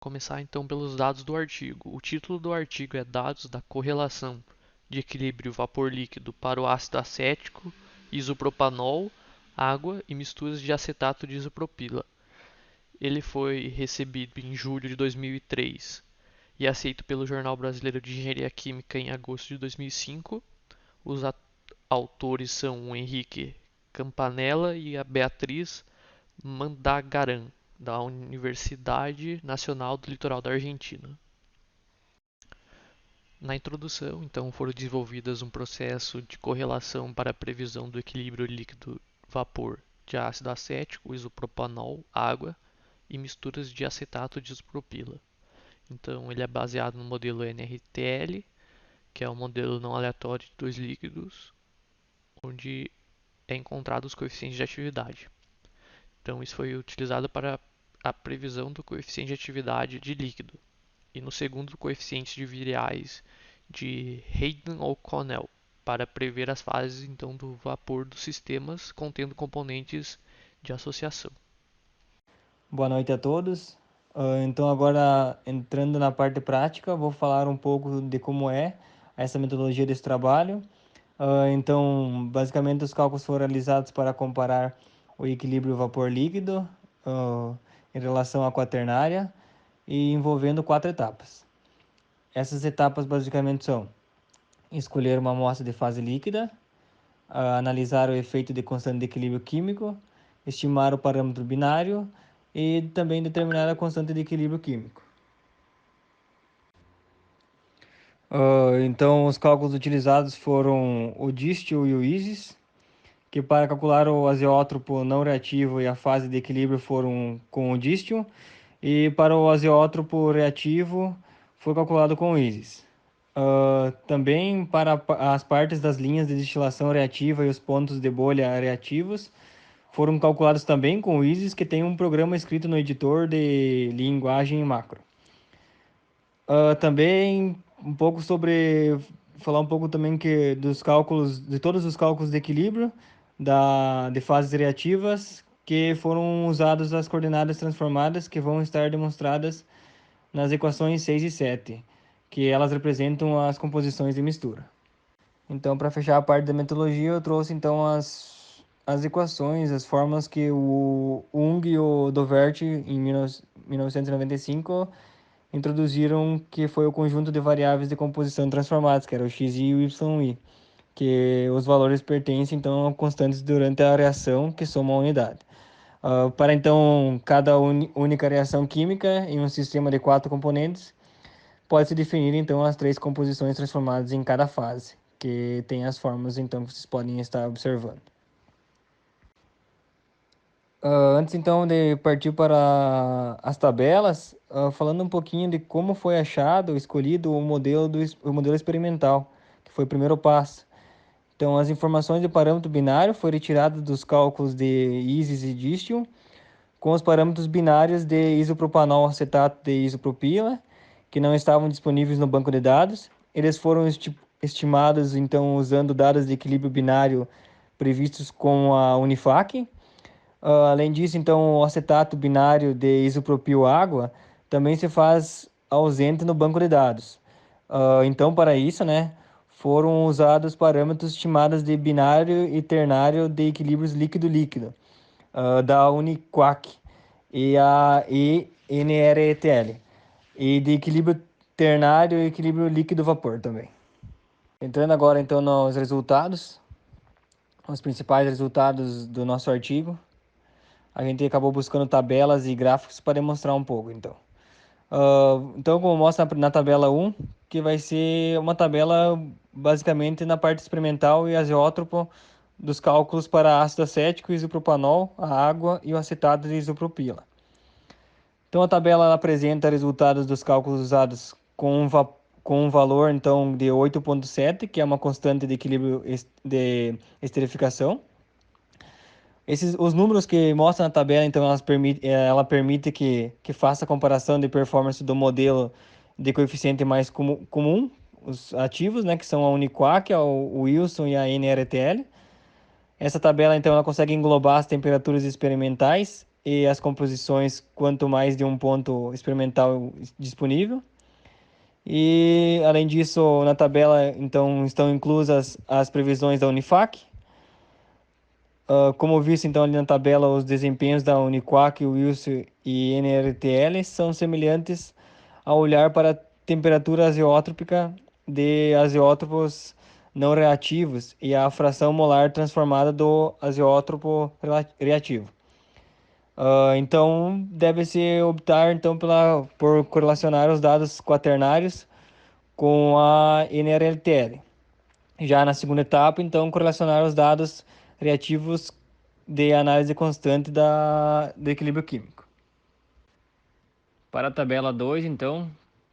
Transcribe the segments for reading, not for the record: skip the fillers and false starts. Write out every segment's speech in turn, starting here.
Começar então pelos dados do artigo. O título do artigo é Dados da correlação de equilíbrio vapor líquido para o ácido acético, isopropanol, água e misturas de acetato de isopropila. Ele foi recebido em julho de 2003 e aceito pelo Jornal Brasileiro de Engenharia Química em agosto de 2005. Os autores são o Henrique Campanella e a Beatriz Mandagaran, da Universidade Nacional do Litoral da Argentina. Na introdução, então, foram desenvolvidas um processo de correlação para a previsão do equilíbrio líquido-vapor de ácido acético, isopropanol, água e misturas de acetato de isopropila. Então, ele é baseado no modelo NRTL, que é um modelo não aleatório de dois líquidos, onde é encontrado os coeficientes de atividade. Então, isso foi utilizado para a previsão do coeficiente de atividade de líquido. E no segundo, coeficientes de viriais de Hayden-O'Connell, para prever as fases então do vapor dos sistemas contendo componentes de associação. Boa noite a todos. Então, agora entrando na parte prática, vou falar um pouco de como é essa metodologia desse trabalho. Então, basicamente, os cálculos foram realizados para comparar o equilíbrio vapor-líquido em relação à quaternária e envolvendo 4 etapas. Essas etapas basicamente são escolher uma amostra de fase líquida, analisar o efeito de constante de equilíbrio químico, estimar o parâmetro binário e também determinar a constante de equilíbrio químico. Então, os cálculos utilizados foram o Distil e o ISIS, que para calcular o azeótropo não reativo e a fase de equilíbrio foram com o Distil, e para o azeótropo reativo foi calculado com o ISIS. Também para as partes das linhas de destilação reativa e os pontos de bolha reativos foram calculados também com o ISIS, que tem um programa escrito no editor de linguagem macro. Também um pouco sobre falar um pouco também que dos cálculos de todos os cálculos de equilíbrio de fases reativas que foram usadas as coordenadas transformadas que vão estar demonstradas nas equações 6 e 7, que elas representam as composições de mistura. Então, para fechar a parte da metodologia, eu trouxe então as equações, as fórmulas que o Ung e o Dovert em 1995 introduziram, que foi o conjunto de variáveis de composição transformadas, que era o xi e o yi, que os valores pertencem então a constantes durante a reação que somam a unidade. Para então cada única reação química em um sistema de 4 componentes, pode-se definir então as 3 composições transformadas em cada fase, que tem as formas então que vocês podem estar observando. Antes então de partir para as tabelas, falando um pouquinho de como foi achado, escolhido o modelo experimental, que foi o primeiro passo. Então, as informações de parâmetro binário foram retiradas dos cálculos de ISIS e Distil, com os parâmetros binários de isopropanol acetato de isopropila, que não estavam disponíveis no banco de dados. Eles foram estimados, então, usando dados de equilíbrio binário previstos com a Unifac. Além disso, então, o acetato binário de isopropil água também se faz ausente no banco de dados. Então, para isso, né, foram usados parâmetros estimados de binário e ternário de equilíbrios líquido-líquido, da Uniquac e a INRETL, e de equilíbrio ternário e equilíbrio líquido-vapor também. Entrando agora, então, nos resultados, os principais resultados do nosso artigo. A gente acabou buscando tabelas e gráficos para demonstrar um pouco, então. Então, como mostra na tabela 1, que vai ser uma tabela basicamente na parte experimental e azeótropo dos cálculos para ácido acético, isopropanol, a água e o acetato de isopropila. Então, a tabela apresenta resultados dos cálculos usados com um valor então, de 8,7, que é uma constante de equilíbrio de esterificação. Os números que mostram na tabela, então, ela permite que faça a comparação de performance do modelo de coeficiente mais comum, os ativos, né, que são a Uniquac, o Wilson e a NRTL. Essa tabela, então, ela consegue englobar as temperaturas experimentais e as composições quanto mais de um ponto experimental disponível. E além disso, na tabela então estão inclusas as previsões da Unifac. Como visto então ali na tabela, os desempenhos da Uniquac, Wilson e NRTL são semelhantes ao olhar para a temperatura azeótropica de azeótropos não reativos e a fração molar transformada do azeótropo reativo. Então, deve-se optar então por correlacionar os dados quaternários com a NRLTL. Já na segunda etapa, então, correlacionar os dados reativos de análise constante do equilíbrio químico. Para a tabela 2, então,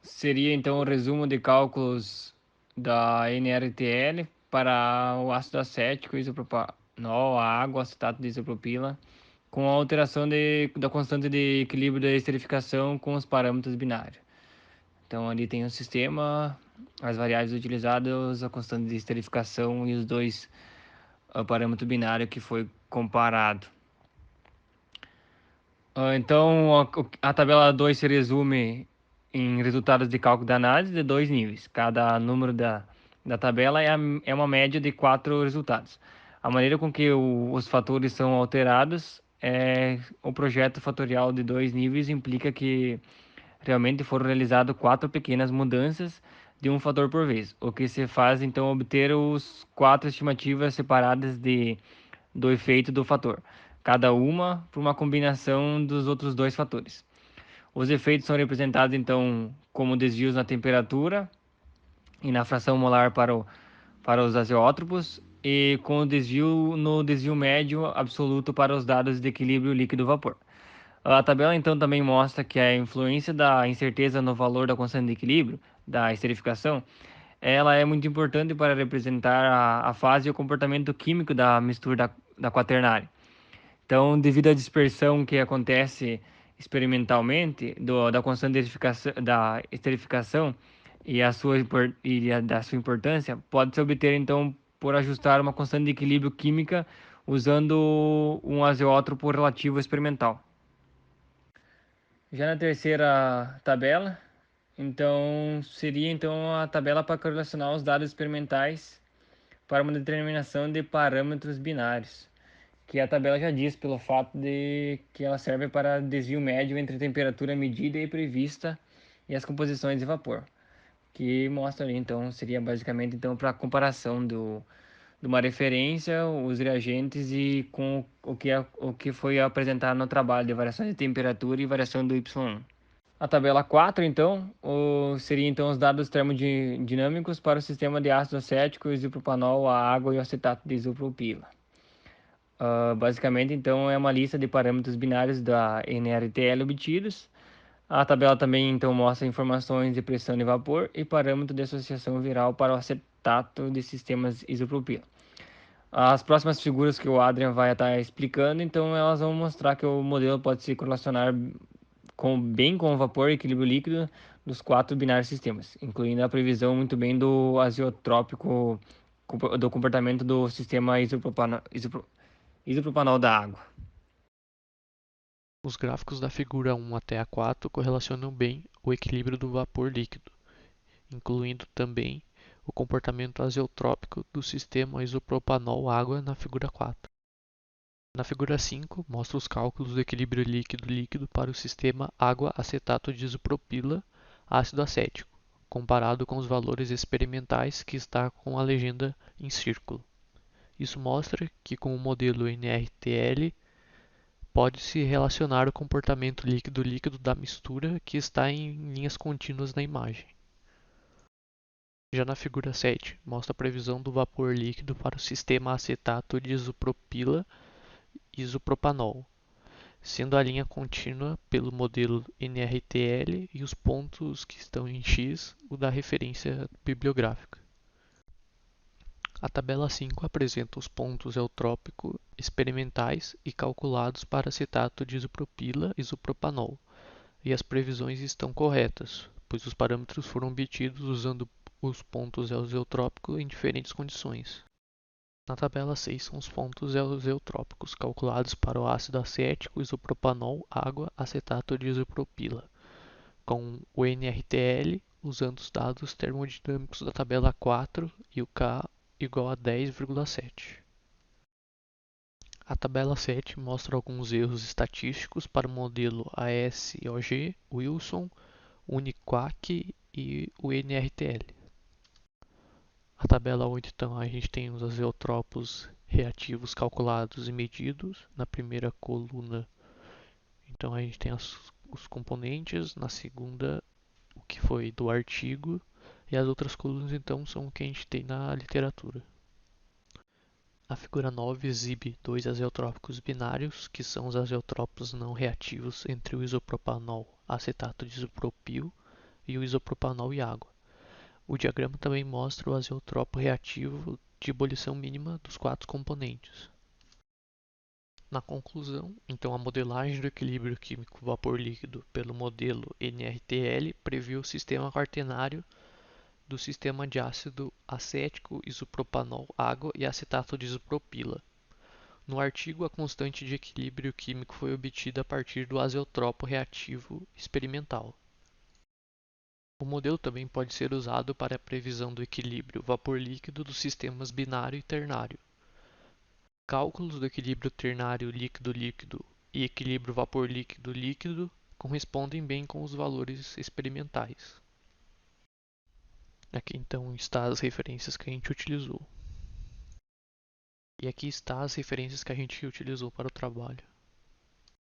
seria então o resumo de cálculos da NRTL para o ácido acético, isopropanol, a água, acetato de isopropila, com a alteração da constante de equilíbrio da esterificação com os parâmetros binários. Então ali tem o sistema, as variáveis utilizadas, a constante de esterificação e os dois parâmetros binários que foi comparado. Então a tabela 2 se resume em resultados de cálculo da análise de dois níveis. Cada número da tabela é uma média de 4 resultados. A maneira com que os fatores são alterados o projeto fatorial de dois níveis implica que realmente foram realizadas 4 pequenas mudanças de um fator por vez, o que se faz então obter os 4 estimativas separadas do efeito do fator, cada uma por uma combinação dos outros dois fatores. Os efeitos são representados então como desvios na temperatura e na fração molar para os azeótropos e com o desvio no desvio médio absoluto para os dados de equilíbrio líquido-vapor. A tabela então também mostra que a influência da incerteza no valor da constante de equilíbrio, da esterificação, ela é muito importante para representar a fase e o comportamento químico da mistura da quaternária. Então, devido à dispersão que acontece experimentalmente da constante da esterificação da sua importância, pode-se obter então por ajustar uma constante de equilíbrio química usando um azeótropo relativo experimental. Já na terceira tabela, então seria então a tabela para correlacionar os dados experimentais para uma determinação de parâmetros binários, que a tabela já diz pelo fato de que ela serve para desvio médio entre a temperatura medida e prevista e as composições de vapor, que mostra ali então seria basicamente então para a comparação de uma referência, os reagentes e com o que foi apresentado no trabalho de variação de temperatura e variação do Y1. A tabela 4, então, seria então os dados termodinâmicos para o sistema de ácido acético, isopropanol, a água e o acetato de isopropila. Basicamente, então, é uma lista de parâmetros binários da NRTL obtidos. A tabela também, então, mostra informações de pressão de vapor e parâmetro de associação viral para o acetato de sistemas isopropila. As próximas figuras que o Adrian vai estar explicando, então, elas vão mostrar que o modelo pode se correlacionar bem com o vapor e equilíbrio líquido dos 4 binários sistemas, incluindo a previsão muito bem do azeotrópico, do comportamento do sistema isopropanol da água. Os gráficos da figura 1 até a 4 correlacionam bem o equilíbrio do vapor líquido, incluindo também o comportamento azeotrópico do sistema isopropanol-água na figura 4. Na figura 5, mostra os cálculos do equilíbrio líquido-líquido para o sistema água-acetato de isopropila ácido acético, comparado com os valores experimentais que está com a legenda em círculo. Isso mostra que com o modelo NRTL pode-se relacionar o comportamento líquido-líquido da mistura que está em linhas contínuas na imagem. Já na figura 7, mostra a previsão do vapor líquido para o sistema acetato de isopropila isopropanol, sendo a linha contínua pelo modelo NRTL e os pontos que estão em X o da referência bibliográfica. A tabela 5 apresenta os pontos eutrópicos experimentais e calculados para acetato de isopropila isopropanol, e as previsões estão corretas, pois os parâmetros foram obtidos usando os pontos eutrópicos em diferentes condições. Na tabela 6 são os pontos azeotrópicos calculados para o ácido acético, isopropanol, água, acetato de isopropila, com o NRTL usando os dados termodinâmicos da tabela 4 e o K igual a 10,7. A tabela 7 mostra alguns erros estatísticos para o modelo ASOG, Wilson, Uniquac e o NRTL. A tabela 8, então, a gente tem os azeotropos reativos calculados e medidos. Na primeira coluna, então, a gente tem os componentes. Na segunda, o que foi do artigo. E as outras colunas, então, são o que a gente tem na literatura. A figura 9 exibe dois azeotrópicos binários, que são os azeotrópos não reativos entre o isopropanol, acetato de isopropil, e o isopropanol e água. O diagrama também mostra o azeotropo reativo de ebulição mínima dos quatro componentes. Na conclusão, então, a modelagem do equilíbrio químico vapor líquido pelo modelo NRTL previu o sistema quaternário do sistema de ácido acético, isopropanol, água e acetato de isopropila. No artigo, a constante de equilíbrio químico foi obtida a partir do azeotropo reativo experimental. O modelo também pode ser usado para a previsão do equilíbrio vapor-líquido dos sistemas binário e ternário. Cálculos do equilíbrio ternário líquido-líquido e equilíbrio vapor líquido-líquido correspondem bem com os valores experimentais. Aqui então está as referências que a gente utilizou. E aqui está as referências que a gente utilizou para o trabalho.